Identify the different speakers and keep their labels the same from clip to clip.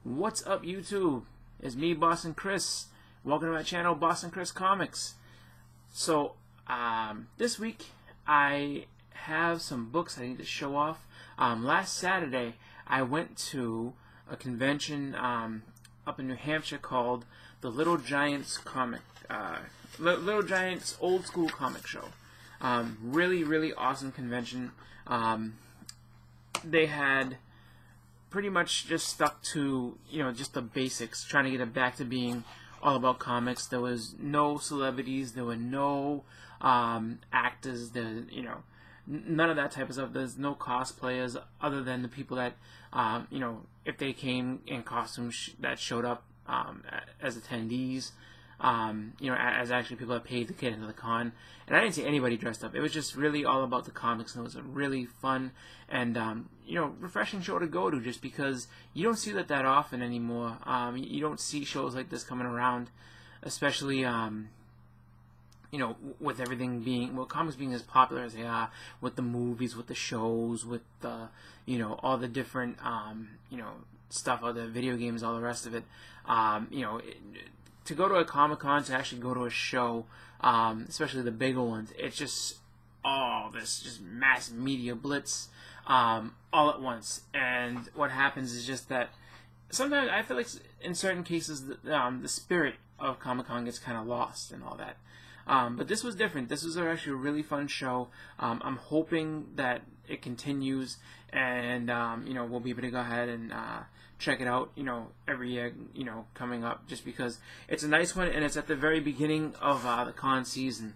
Speaker 1: What's up, YouTube? It's me, Boston Chris. Welcome to my channel, Boston Chris Comics. So, this week I have some books I need to show off. Last Saturday I went to a convention up in New Hampshire called the Little Giants Little Giants Old School Comic Show. Really awesome convention. They had pretty much just stuck to, just the basics, trying to get it back to being all about comics. There was no celebrities, there were no actors, none of that type of stuff. There's no cosplayers other than the people that, if they came in costumes that showed up as attendees, as actually people that paid to get into the con. And I didn't see anybody dressed up. It was just really all about the comics, and it was a really fun and refreshing show to go to, just because you don't see that often anymore. You don't see shows like this coming around, especially with everything being, comics being as popular as they are, with the movies, with the shows, with the all the different stuff, all the video games, all the rest of it. To go to a Comic-Con, to actually go to a show, especially the bigger ones, it's just all this just mass media blitz all at once. And what happens is just that sometimes I feel like in certain cases the spirit of Comic-Con gets kind of lost and all that. But this was different. This was actually a really fun show. I'm hoping that it continues, and we'll be able to go ahead and check it out, every year, coming up, just because it's a nice one, and it's at the very beginning of the con season,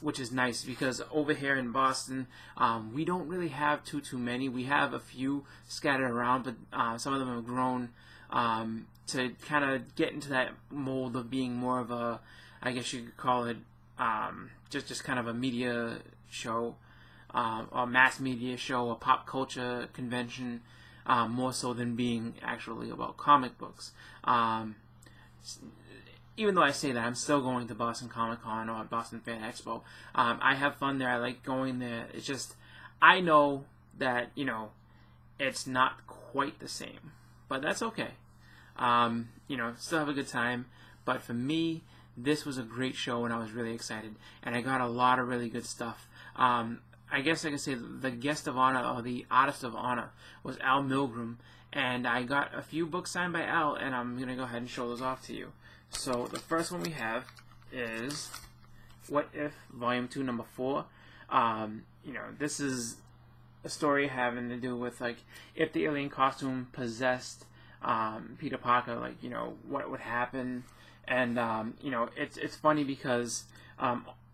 Speaker 1: which is nice, because over here in Boston, we don't really have too many. We have a few scattered around, but some of them have grown to kind of get into that mold of being more of a, I guess you could call it, just kind of a media show, a mass media show, a pop culture convention, more so than being actually about comic books. Even though I say that, I'm still going to Boston Comic Con or Boston Fan Expo. I have fun there. I like going there. It's just, I know that, it's not quite the same, but that's okay. Still have a good time. But for me, this was a great show, and I was really excited, and I got a lot of really good stuff. I guess I could say the guest of honor, or the artist of honor, was Al Milgrom, and I got a few books signed by Al, and I'm going to go ahead and show those off to you. So the first one we have is What If, Volume 2, Number 4. This is a story having to do with, if the alien costume possessed Peter Parker, what would happen. And, it's funny because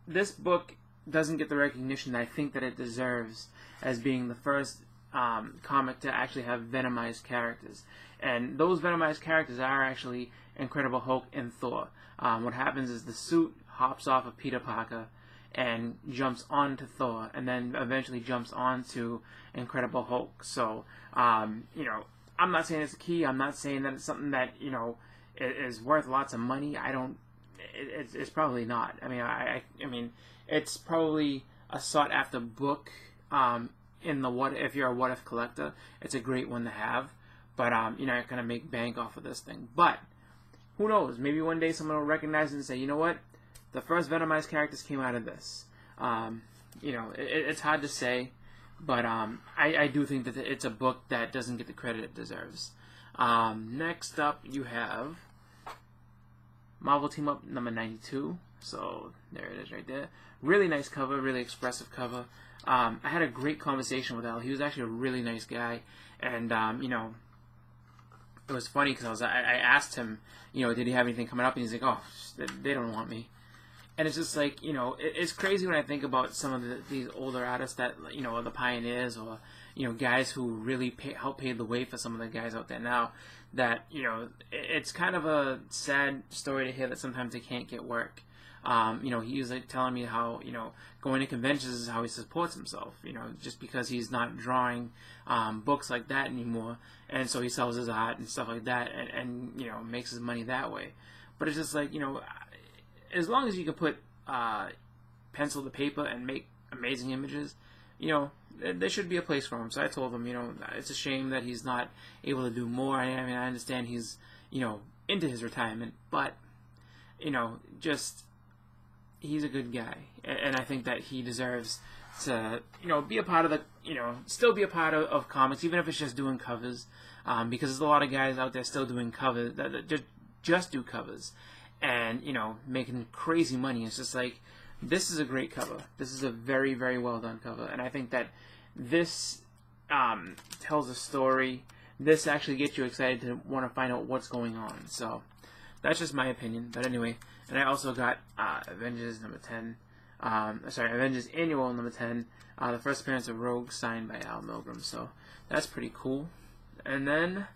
Speaker 1: this book doesn't get the recognition that I think that it deserves, as being the first comic to actually have Venomized characters. And those Venomized characters are actually Incredible Hulk and Thor. What happens is the suit hops off of Peter Parker and jumps onto Thor, and then eventually jumps onto Incredible Hulk. So, I'm not saying it's a key. I'm not saying that it's something that, is worth lots of money. It's probably not. I mean, it's probably a sought-after book. If you're a What If collector, it's a great one to have. But you're not gonna make bank off of this thing. But who knows? Maybe one day someone will recognize it and say, you know what? The first Venomized characters came out of this. It's hard to say, but I do think that it's a book that doesn't get the credit it deserves. Next up, you have Marvel Team Up number 92. So there it is right there. Really nice cover, really expressive cover. I had a great conversation with Al. He was actually a really nice guy, and it was funny because I asked him, did he have anything coming up, and he's like, oh, they don't want me. And it's just like, it's crazy when I think about some of these older artists that, are the pioneers, or guys who really help pave the way for some of the guys out there now, that, it's kind of a sad story to hear that sometimes they can't get work. He was telling me how, going to conventions is how he supports himself, just because he's not drawing books like that anymore, and so he sells his art and stuff like that, and makes his money that way. But it's just like, as long as you can put pencil to paper and make amazing images, you know, there should be a place for him. So I told him, you know, it's a shame that he's not able to do more. I mean, I understand he's, you know, into his retirement, but, you know, just, he's a good guy. And I think that he deserves to, you know, be a part of the, you know, still be a part of comics, even if it's just doing covers, because there's a lot of guys out there still doing covers, that just do covers, and, you know, making crazy money. It's just like, this is a great cover. This is a very, very well done cover, and I think that this tells a story. This actually gets you excited to want to find out what's going on. So that's just my opinion. But anyway, and I also got Avengers number 10. Avengers Annual number 10. The first appearance of Rogue, signed by Al Milgrom. So that's pretty cool. And then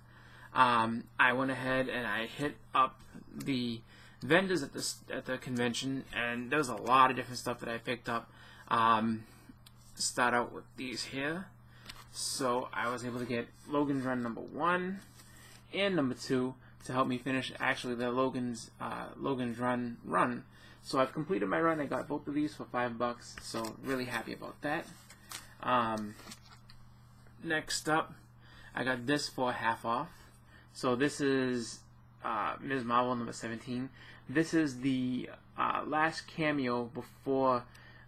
Speaker 1: I went ahead and I hit up the vendors at the convention, and there was a lot of different stuff that I picked up. Start out with these here. So I was able to get Logan's Run number 1 and number 2 to help me finish actually the Logan's run. So I've completed my run. I got both of these for $5, so really happy about that. Next up, I got this for half off. So this is Ms. Marvel number 17. This is the last cameo before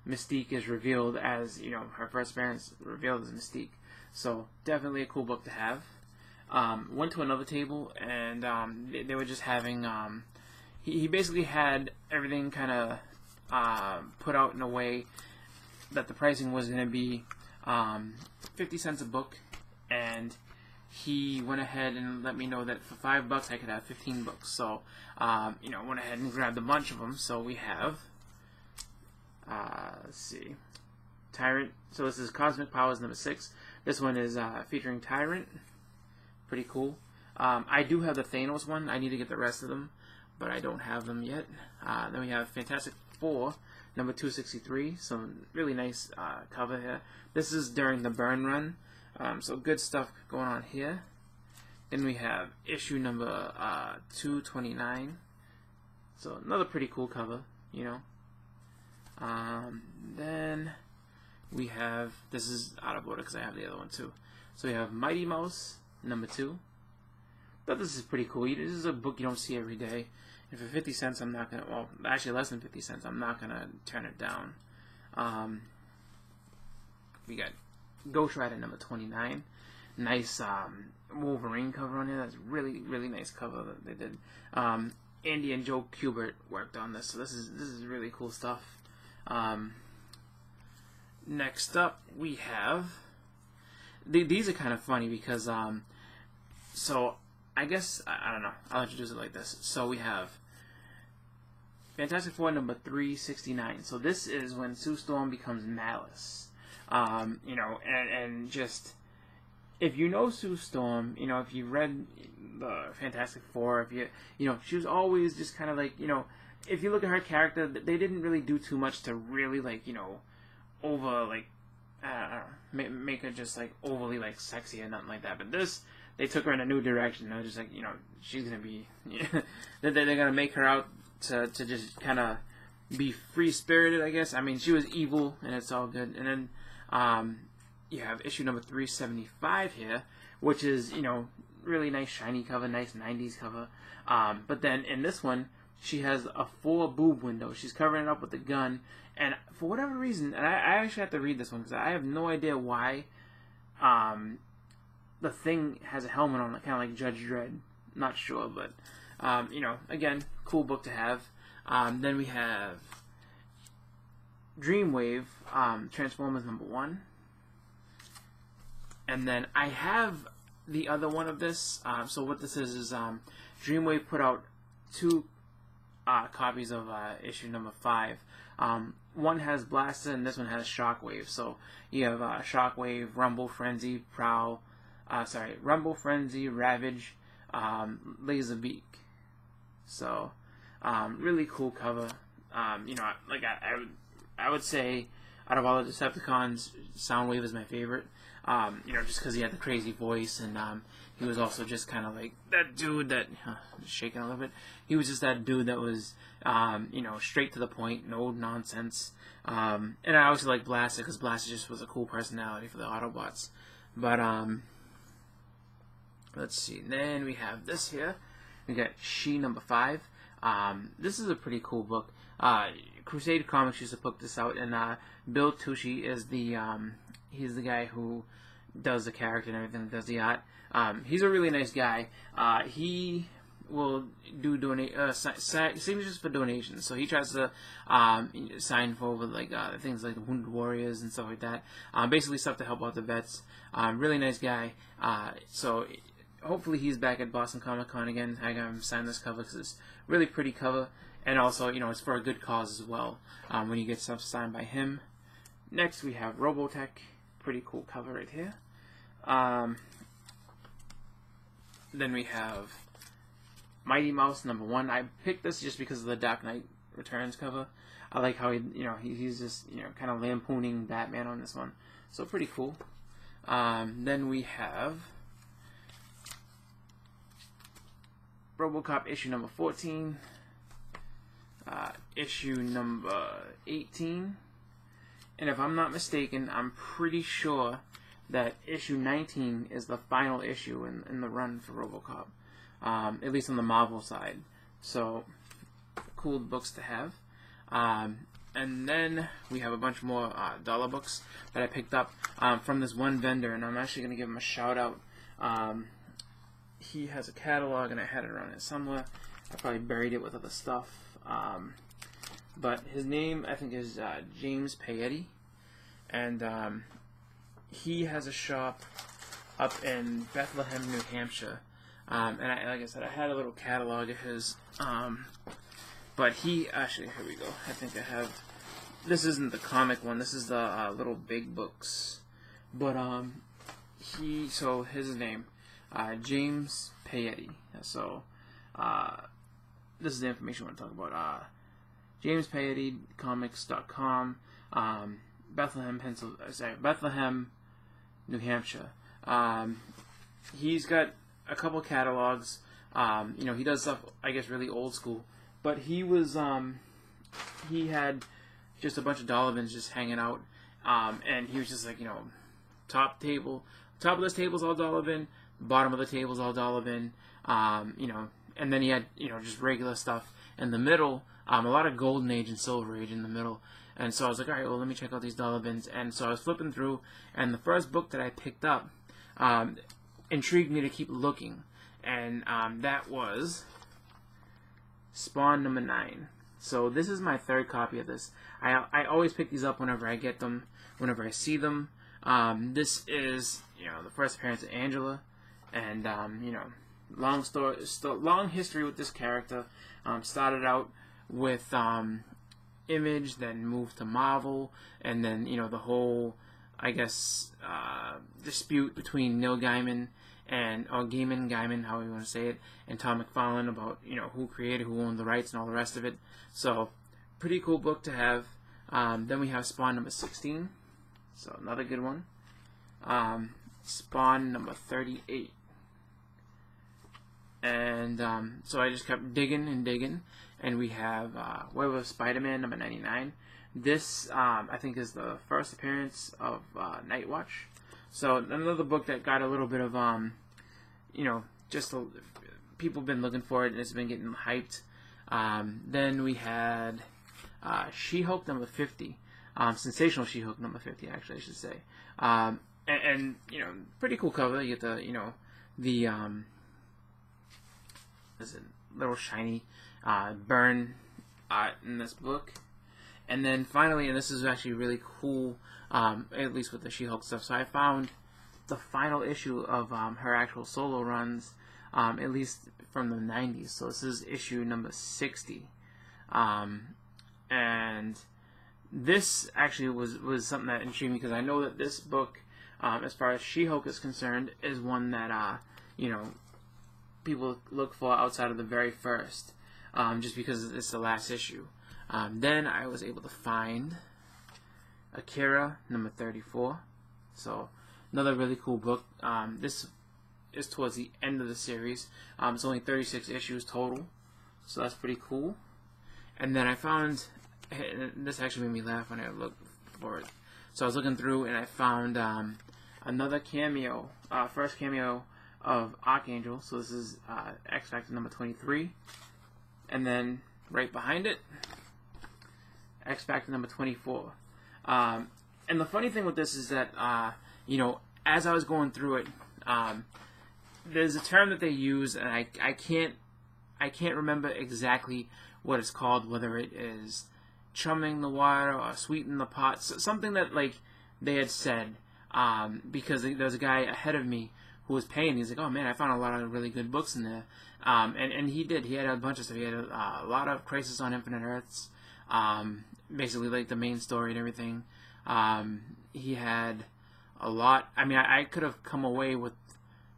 Speaker 1: Mystique is revealed as, you know, her first appearance revealed as Mystique. So definitely a cool book to have. Went to another table, and they were just having, he basically had everything kind of put out in a way that the pricing was going to be 50 cents a book, and he went ahead and let me know that for $5 I could have 15 books. So, you know, went ahead and grabbed a bunch of them. So we have, let's see, Tyrant. So this is Cosmic Powers number 6. This one is featuring Tyrant. Pretty cool. I do have the Thanos one. I need to get the rest of them, but I don't have them yet. Then we have Fantastic Four number 263. Some really nice cover here. This is during the Burn run. So good stuff going on here. Then we have issue number 229. So another pretty cool cover, you know. Then we have, this is out of order because I have the other one too. So we have Mighty Mouse number 2. But this is pretty cool. This is a book you don't see every day. And for 50 cents, I'm not gonna, well, actually less than 50 cents, I'm not gonna turn it down. We got Ghost Rider number 29. Nice Wolverine cover on here. That's really, really nice cover that they did. Andy and Joe Kubert worked on this, so this is really cool stuff. Next up, we have, these are kind of funny because so I guess I don't know. I'll introduce it like this. So we have Fantastic Four number 369. So this is when Sue Storm becomes Malice. You know, and just, if you know Sue Storm, you know, if you read the Fantastic Four, if you know, she was always just kind of like, you know, if you look at her character, they didn't really do too much to really, like, you know, over, like, make her just, like, overly, like, sexy or nothing like that. But this, they took her in a new direction. They're just like, you know, she's gonna be, they're gonna make her out to just kind of be free-spirited, I guess. I mean, she was evil, and it's all good. And then you have issue number 375 here, which is, you know, really nice shiny cover, nice 90s cover. But then in this one, she has a full boob window. She's covering it up with a gun, and for whatever reason, and I actually have to read this one because I have no idea why the Thing has a helmet on, kind of like Judge Dredd. Not sure, but you know, again, cool book to have. Then we have Dreamwave, Transformers number 1. And then I have the other one of this. So what this is Dreamwave put out 2 copies of issue number 5. One has Blaster and this one has Shockwave. So you have Shockwave, Rumble, Frenzy, Rumble, Frenzy, Ravage, Laserbeak. So really cool cover. You know, like I would say, out of all the Decepticons, Soundwave is my favorite. just because he had the crazy voice, and he was also just kind of like that dude that shaking a little bit. He was just that dude that was straight to the point, no nonsense. And I also like Blaster because Blaster just was a cool personality for the Autobots. But let's see. Then we have this here. We got She number 5. This is a pretty cool book. Crusade Comics used to put this out, and Bill Tucci is he's the guy who does the character and everything, does the art. He's a really nice guy. He will do signatures for donations. So he tries to sign for like things like the Wounded Warriors and stuff like that. Basically stuff to help out the vets. Really nice guy. So hopefully he's back at Boston Comic Con again. I got him sign this cover because it's a really pretty cover. And also, it's for a good cause as well when you get stuff signed by him. Next, we have Robotech. Pretty cool cover right here. Then we have Mighty Mouse number 1. I picked this just because of the Dark Knight Returns cover. I like how he's just kind of lampooning Batman on this one. So pretty cool. Then we have RoboCop issue number 14. Issue number 18, and if I'm not mistaken, I'm pretty sure that issue 19 is the final issue in the run for RoboCop, at least on the Marvel side. So, cool books to have. And then we have a bunch more dollar books that I picked up from this one vendor, and I'm actually going to give him a shout out. He has a catalog, and I had it around it somewhere. I probably buried it with other stuff. But his name, I think, is James Payetti, and he has a shop up in Bethlehem, New Hampshire. And like I said, I had a little catalog of his, but he actually, here we go. I think I have. This isn't the comic one. This is the little big books. But so his name, James Payetti. So this is the information I want to talk about. JamesPayetti.comics.com, Bethlehem, New Hampshire. He's got a couple catalogs. He does stuff, I guess, really old school. But he was, he had just a bunch of dollar bins just hanging out. And he was just like, top of this table's all dollar bin, bottom of the table's all dollar bin. And then he had, just regular stuff in the middle. A lot of Golden Age and Silver Age in the middle. And so I was like, all right, well, let me check out these dollar bins. And so I was flipping through, and the first book that I picked up intrigued me to keep looking. And that was Spawn number 9. So this is my third copy of this. I always pick these up whenever I get them, whenever I see them. This is, the first appearance of Angela. And, long history with this character. Started out with Image, then moved to Marvel, and then the whole, I guess, dispute between Neil Gaiman or Gaiman, however you want to say it, and Tom McFarlane about who created, who owned the rights, and all the rest of it. So, pretty cool book to have. Then we have Spawn number 16, so another good one. Spawn number 38. And so I just kept digging and digging, and we have Web of Spider-Man number 99. This, I think, is the first appearance of Nightwatch. So another book that got a little bit of, people have been looking for it, and it's been getting hyped. Then we had She-Hulk number 50. Sensational She-Hulk number 50, actually, I should say. And pretty cool cover. You get the is a little shiny burn art in this book. And then finally, and this is actually really cool, at least with the She-Hulk stuff, so I found the final issue of her actual solo runs, at least from the 90s. So this is issue number 60. And this actually was something that intrigued me, because I know that this book, as far as She-Hulk is concerned, is one that, people look for outside of the very first, just because it's the last issue. Then I was able to find Akira number 34. So another really cool book. This is towards the end of the series. It's only 36 issues total, so that's pretty cool. And then I found, this actually made me laugh when I looked for it. So I was looking through and I found another cameo, first cameo of Archangel. So this is X Factor number 23. And then right behind it, X Factor number 24. And the funny thing with this is that, you know, as I was going through it, there's a term that they use, and I can't remember exactly what it's called, whether it is chumming the water or sweeten the pot, something that like they had said, because there was a guy ahead of me who was paying. He's like, oh man, I found a lot of really good books in there, and he did. He had a bunch of stuff. He had a lot of Crisis on Infinite Earths, basically like the main story and everything. He had a lot. I mean, I could have come away with,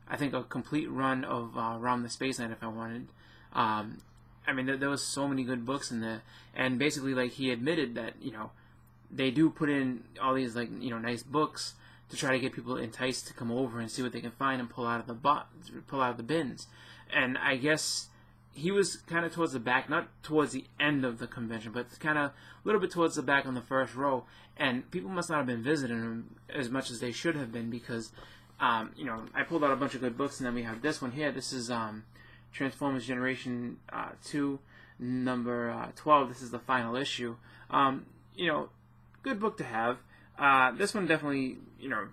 Speaker 1: I think, a complete run of Rom the Space Knight if I wanted. I mean, there was so many good books in there, and basically, like, he admitted that, you know, they do put in all these, like, you know, nice books to try to get people enticed to come over and see what they can find and pull out of the bins. And I guess he was kind of towards the back, not towards the end of the convention, but kind of a little bit towards the back on the first row, and people must not have been visiting him as much as they should have been, because, you know, I pulled out a bunch of good books, and then we have this one here. This is, Transformers Generation 2, number 12. This is the final issue. You know, good book to have. This one definitely, you know,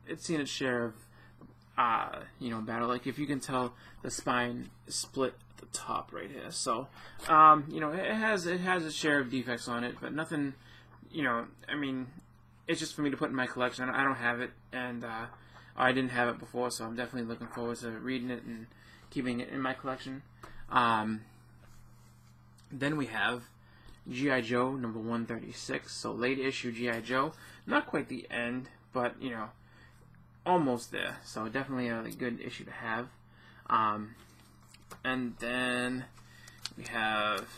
Speaker 1: it's seen its share of, you know, battle. Like, if you can tell, the spine is split at the top right here. So, you know, it has its share of defects on it, but nothing, you know, I mean, it's just for me to put in my collection. I don't have it, and I didn't have it before, so I'm definitely looking forward to reading it and keeping it in my collection. Then we have G.I. Joe number 136, so late issue G.I. Joe. Not quite the end, but, you know, almost there. So definitely a good issue to have. And then we have,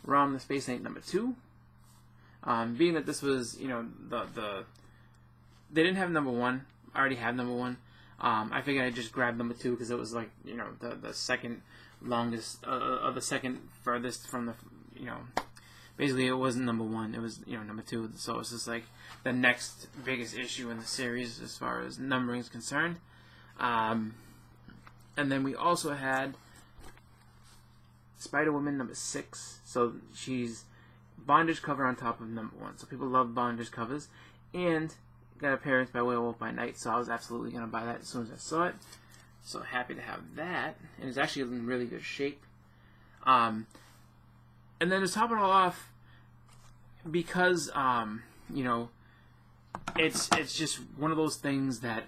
Speaker 1: Rom the Space Knight number 2. Being that this was, you know, they didn't have number 1. I already have number 1. I figured I'd just grab number 2 because it was, like, you know, the second longest, the second furthest from the, you know, basically it wasn't number 1, it was, you know, number 2, so it's just like the next biggest issue in the series as far as numbering is concerned. And then we also had Spider-Woman number 6, so she's bondage cover on top of number 1, so people love bondage covers, and got appearance by Werewolf by Night, so I was absolutely going to buy that as soon as I saw it. So happy to have that, and it's actually in really good shape. And then to top it all off, because you know, it's just one of those things that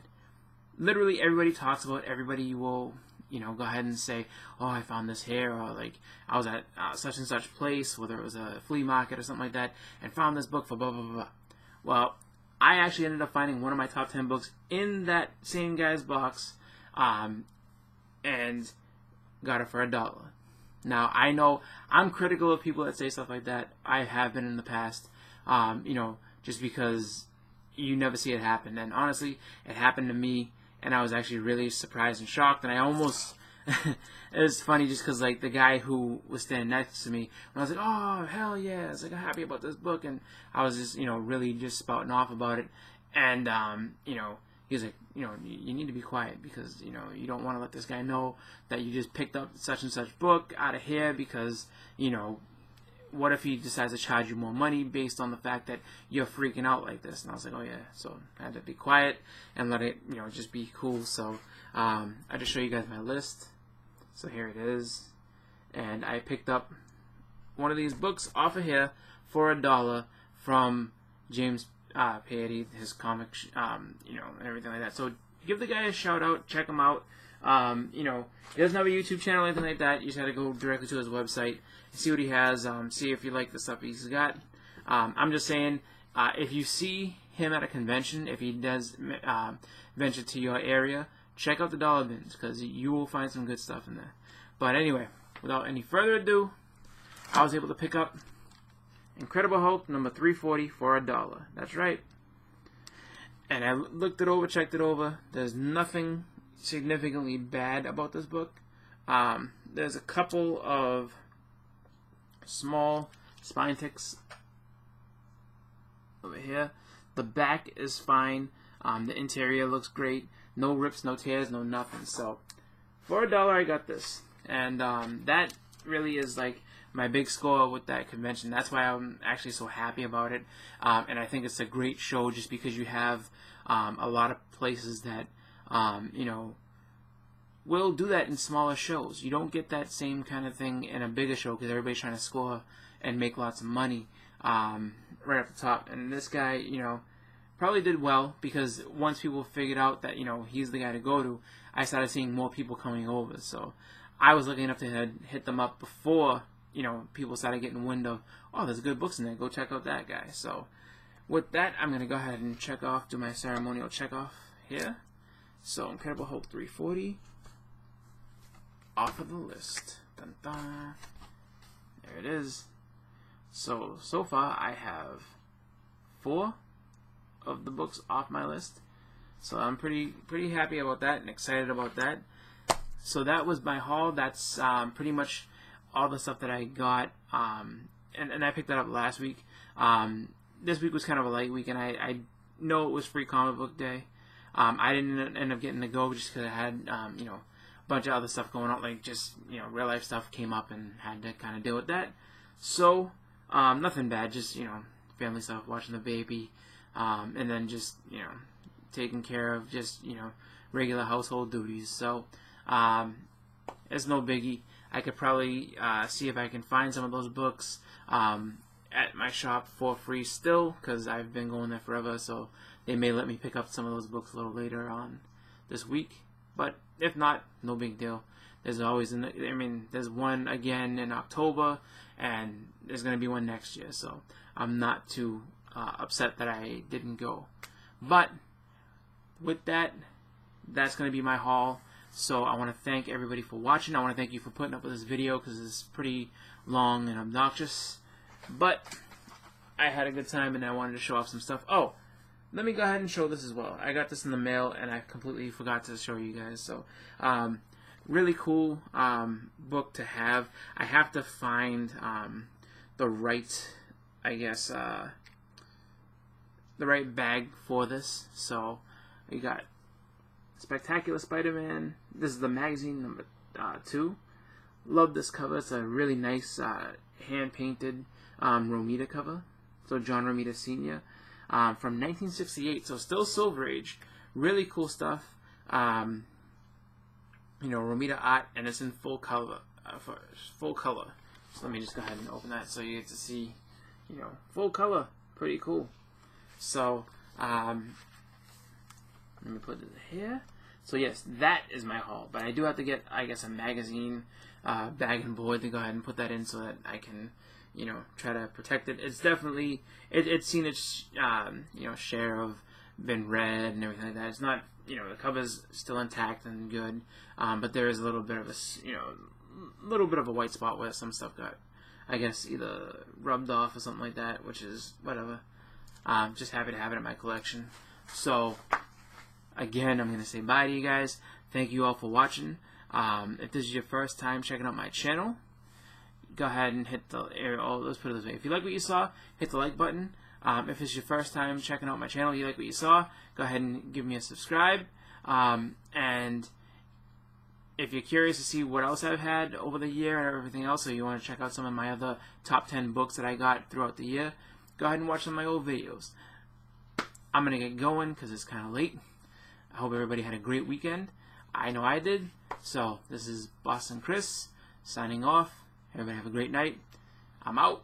Speaker 1: literally everybody talks about. Everybody will, you know, go ahead and say, oh, I found this here, or like, I was at such and such place, whether it was a flea market or something like that, and found this book for blah blah blah blah. Well, I actually ended up finding one of my top 10 books in that same guy's box, and got it for $1. Now, I know I'm critical of people that say stuff like that. I have been in the past, you know, just because you never see it happen. And honestly, it happened to me, and I was actually really surprised and shocked, and I almost... it was funny just because, like, the guy who was standing next to me, when I was like, oh, hell yeah, I was like, I'm happy about this book, and I was just, you know, really just spouting off about it, and, you know, he was like, you know, you need to be quiet, because, you know, you don't want to let this guy know that you just picked up such and such book out of here, because, you know, what if he decides to charge you more money based on the fact that you're freaking out like this? And I was like, oh yeah, so I had to be quiet and let it, you know, just be cool. So I just show you guys my list. So here it is, and I picked up one of these books off of here for $1 from James Paety, his comic, you know, and everything like that. So give the guy a shout out, check him out. You know, he doesn't have a YouTube channel or anything like that. You just gotta go directly to his website, see what he has, see if you like the stuff he's got. I'm just saying, if you see him at a convention, if he does venture to your area, check out the dollar bins, because you will find some good stuff in there. But anyway, without any further ado, I was able to pick up Incredible Hulk number 340 for $1. That's right. And I looked it over, checked it over. There's nothing significantly bad about this book. There's a couple of small spine ticks over here. The back is fine. The interior looks great. No rips, no tears, no nothing. So for $1, I got this. And that really is like my big score with that convention. That's why I'm actually so happy about it. And I think it's a great show just because you have a lot of places that, you know, will do that in smaller shows. You don't get that same kind of thing in a bigger show because everybody's trying to score and make lots of money right off the top. And this guy, you know, probably did well because once people figured out that, you know, he's the guy to go to, I started seeing more people coming over. So I was lucky enough to hit them up before, you know, people started getting wind of, oh, there's good books in there. Go check out that guy. So with that, I'm going to go ahead and check off, do my ceremonial check off here. So Incredible Hulk 340 off of the list. Dun, dun. There it is. So far I have 4 of the books off my list. So I'm pretty happy about that and excited about that. So that was my haul. That's pretty much all the stuff that I got. And I picked that up last week. This week was kind of a light week, and I know it was Free Comic Book Day. I didn't end up getting to go just because I had, you know, a bunch of other stuff going on, like just, you know, real life stuff came up and had to kind of deal with that. So, nothing bad, just, you know, family stuff, watching the baby, and then just, you know, taking care of just, you know, regular household duties. So, it's no biggie. I could probably see if I can find some of those books at my shop for free still, because I've been going there forever, so they may let me pick up some of those books a little later on this week. But if not, no big deal. There's always, there's one again in October, and there's going to be one next year, so I'm not too upset that I didn't go. But with that, that's going to be my haul. So I want to thank everybody for watching. I want to thank you for putting up with this video because it's pretty long and obnoxious. But I had a good time and I wanted to show off some stuff. Oh, let me go ahead and show this as well. I got this in the mail and I completely forgot to show you guys. So really cool book to have. I have to find the right, I guess, the right bag for this. So we got Spectacular Spider-Man. This is the magazine number 2. Love this cover. It's a really nice hand-painted Romita cover. So John Romita Sr. From 1968. So still Silver Age. Really cool stuff. You know, Romita art, and it's in full color. Full color. So let me just go ahead and open that so you get to see, you know, full color. Pretty cool. So let me put it here. So yes, that is my haul. But I do have to get, I guess, a magazine bag and board to go ahead and put that in so that I can, you know, try to protect it. It's definitely, it's seen its, you know, share of been read and everything like that. It's not, you know, the cover's still intact and good, but there is a little bit of a, you know, little bit of a white spot where some stuff got, I guess, either rubbed off or something like that, which is whatever. Just happy to have it in my collection. So again, I'm going to say bye to you guys. Thank you all for watching. If this is your first time checking out my channel, go ahead and hit the, let's put it this way. If you like what you saw, hit the like button. If it's your first time checking out my channel, you like what you saw, go ahead and give me a subscribe. And if you're curious to see what else I've had over the year and everything else, or you want to check out some of my other top 10 books that I got throughout the year, go ahead and watch some of my old videos. I'm going to get going because it's kind of late. I hope everybody had a great weekend. I know I did. So this is Boston Chris signing off. Everybody have a great night. I'm out.